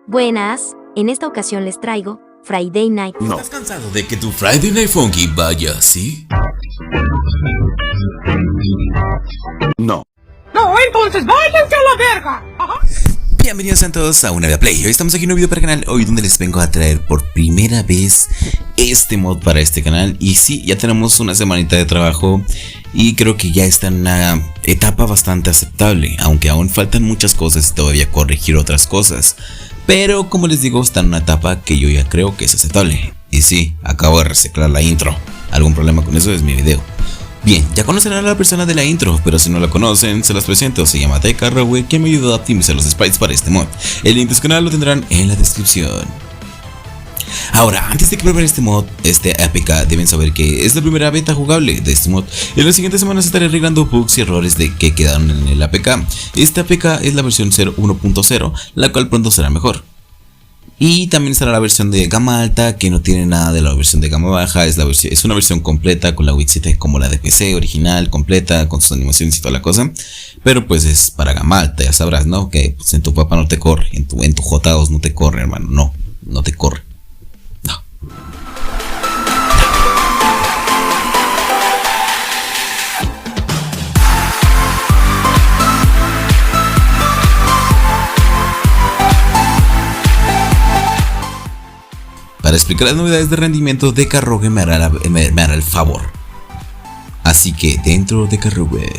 Buenas, en esta ocasión les traigo Friday Night. No. ¿Estás cansado de que tu Friday Night Funky vaya así? No. No, entonces váyanse a la verga. Bienvenidos a todos a una Vida Play. Hoy estamos aquí en un video para el canal, hoy donde les vengo a traer por primera vez este mod para este canal. Y sí, ya tenemos una semanita de trabajo y creo que ya está en una etapa bastante aceptable, aunque aún faltan muchas cosas y todavía corregir otras cosas. Pero como les digo, está en una etapa que yo ya creo que es aceptable. Y sí, acabo de reciclar la intro. ¿Algún problema con eso? Es mi video. Bien, ya conocerán a la persona de la intro, pero si no la conocen, se las presento. Se llama T. Carraway, quien me ayudó a optimizar los sprites para este mod. El link de su canal lo tendrán en la descripción. Ahora, antes de que prueben este mod, este APK, deben saber que es la primera beta jugable de este mod. En las siguientes semanas estaré arreglando bugs y errores que quedaron en el APK. Este APK es la versión 1.0, la cual pronto será mejor. Y también estará la versión de gama alta, que no tiene nada de la versión de gama baja. Es una versión completa con la widget como la de PC original, completa, con sus animaciones y toda la cosa. Pero pues es para gama alta, ya sabrás, ¿no? Que pues, en tu papá no te corre, en tu J2 no te corre, hermano. No te corre. No. Para explicar las novedades de rendimiento de Carraway me hará el favor. Así que dentro de Carraway.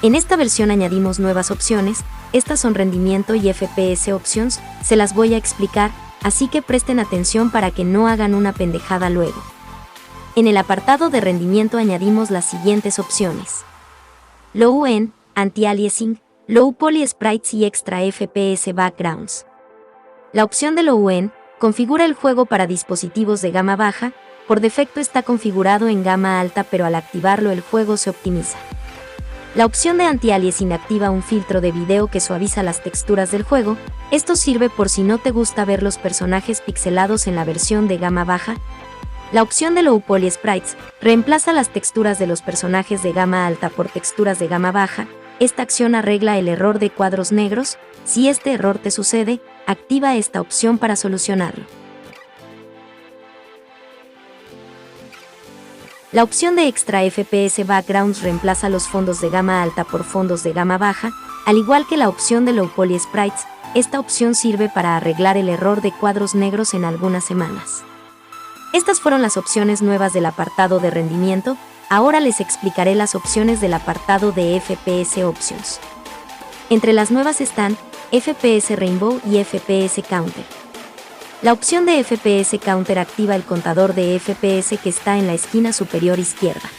En esta versión añadimos nuevas opciones. Estas son rendimiento y FPS options. Se las voy a explicar, así que presten atención para que no hagan una pendejada luego. En el apartado de rendimiento añadimos las siguientes opciones: Low UN, Anti-Aliasing, Low Poly Sprites y Extra FPS Backgrounds. La opción de Low UN configura el juego para dispositivos de gama baja. Por defecto está configurado en gama alta, pero al activarlo el juego se optimiza. La opción de Anti-Aliasing activa un filtro de video que suaviza las texturas del juego. Esto sirve por si no te gusta ver los personajes pixelados en la versión de gama baja. La opción de Low Poly Sprites reemplaza las texturas de los personajes de gama alta por texturas de gama baja. Esta acción arregla el error de cuadros negros. Si este error te sucede, activa esta opción para solucionarlo. La opción de Extra FPS Backgrounds reemplaza los fondos de gama alta por fondos de gama baja, al igual que la opción de Low Poly Sprites. Esta opción sirve para arreglar el error de cuadros negros en algunas semanas. Estas fueron las opciones nuevas del apartado de rendimiento. Ahora les explicaré las opciones del apartado de FPS Options. Entre las nuevas están FPS Rainbow y FPS Counter. La opción de FPS Counter activa el contador de FPS que está en la esquina superior izquierda.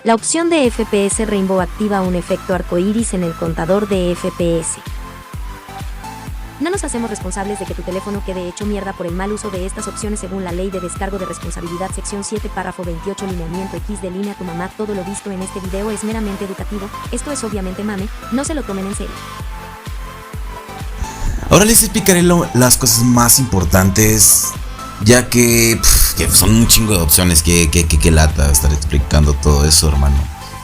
La opción de FPS Rainbow activa un efecto arcoíris en el contador de FPS. No nos hacemos responsables de que tu teléfono quede hecho mierda por el mal uso de estas opciones según la Ley de Descargo de Responsabilidad sección 7 párrafo 28 lineamiento X de línea tu mamá. Todo lo visto en este video es meramente educativo, esto es obviamente mame, no se lo tomen en serio. Ahora les explicaré las cosas más importantes, ya que son un chingo de opciones. Que lata estar explicando todo eso, hermano.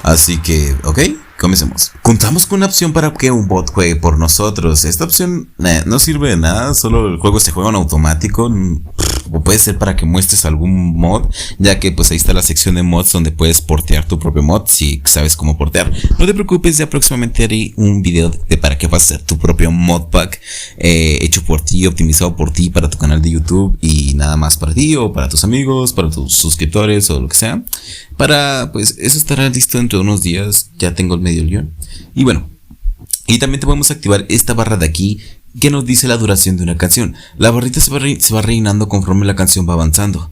Así que, ok, comencemos. Contamos con una opción para que un bot juegue por nosotros. Esta opción no sirve de nada, solo el juego se juega en automático. O puede ser para que muestres algún mod, ya que pues ahí está la sección de mods donde puedes portear tu propio mod si sabes cómo portear. No te preocupes, ya próximamente haré un video de para qué vas a hacer tu propio modpack hecho por ti, optimizado por ti para tu canal de YouTube y nada más para ti o para tus amigos, para tus suscriptores o lo que sea. Pues eso estará listo dentro de unos días, ya tengo el medio guión. Y bueno, y también te podemos activar esta barra de aquí que nos dice la duración de una canción. La barrita se va rellenando conforme la canción va avanzando.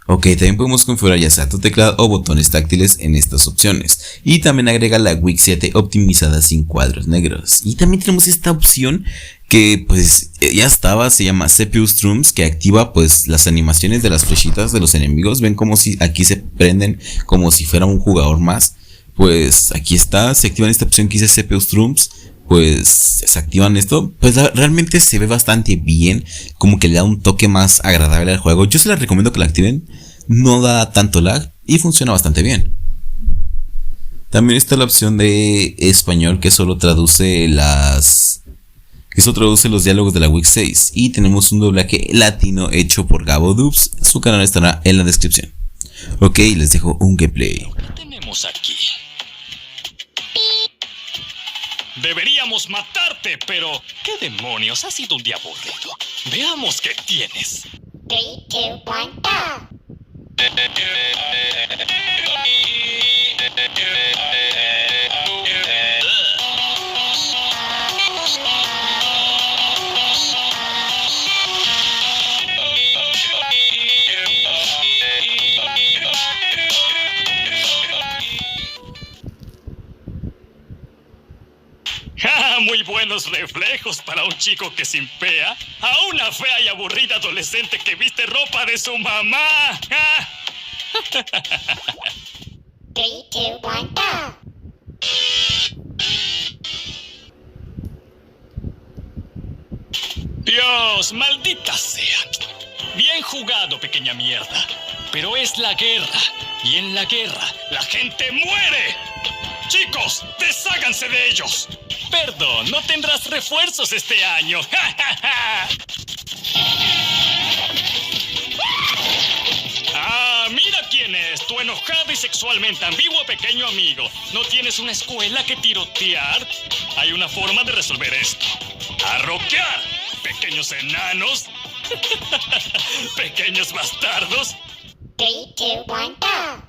Ok, también podemos configurar ya sea tu teclado o botones táctiles en estas opciones. Y también agrega la widget optimizada sin cuadros negros. Y también tenemos esta opción que pues ya estaba, se llama CPU Strums, que activa pues las animaciones de las flechitas de los enemigos. Ven como si aquí se prenden como si fuera un jugador más. Pues aquí está, se activan esta opción que dice CPU Strums. Pues se activan esto, pues realmente se ve bastante bien, como que le da un toque más agradable al juego. Yo se les recomiendo que la activen, no da tanto lag y funciona bastante bien. También está la opción de español que solo traduce las Esto traduce los diálogos de la Week 6 y tenemos un doblaje latino hecho por Gabo Dubs. Su canal estará en la descripción. Ok, les dejo un gameplay. ¿Qué tenemos aquí? Deberíamos matarte, pero ¿qué demonios? Ha sido un día aburrido. Veamos qué tienes. 3, 2, 1, go! Muy buenos reflejos para un chico que simpea a una fea y aburrida adolescente que viste ropa de su mamá. 3, 2, 1, go! Dios, maldita sea. Bien jugado, pequeña mierda. Pero es la guerra, y en la guerra la gente muere. Chicos, desháganse de ellos. Perdón, no tendrás refuerzos este año. Ah, mira quién es, tu enojado y sexualmente ambiguo pequeño amigo. ¿No tienes una escuela que tirotear? Hay una forma de resolver esto. ¡A rockear! Pequeños enanos. Pequeños bastardos. 3, 2, 1, go!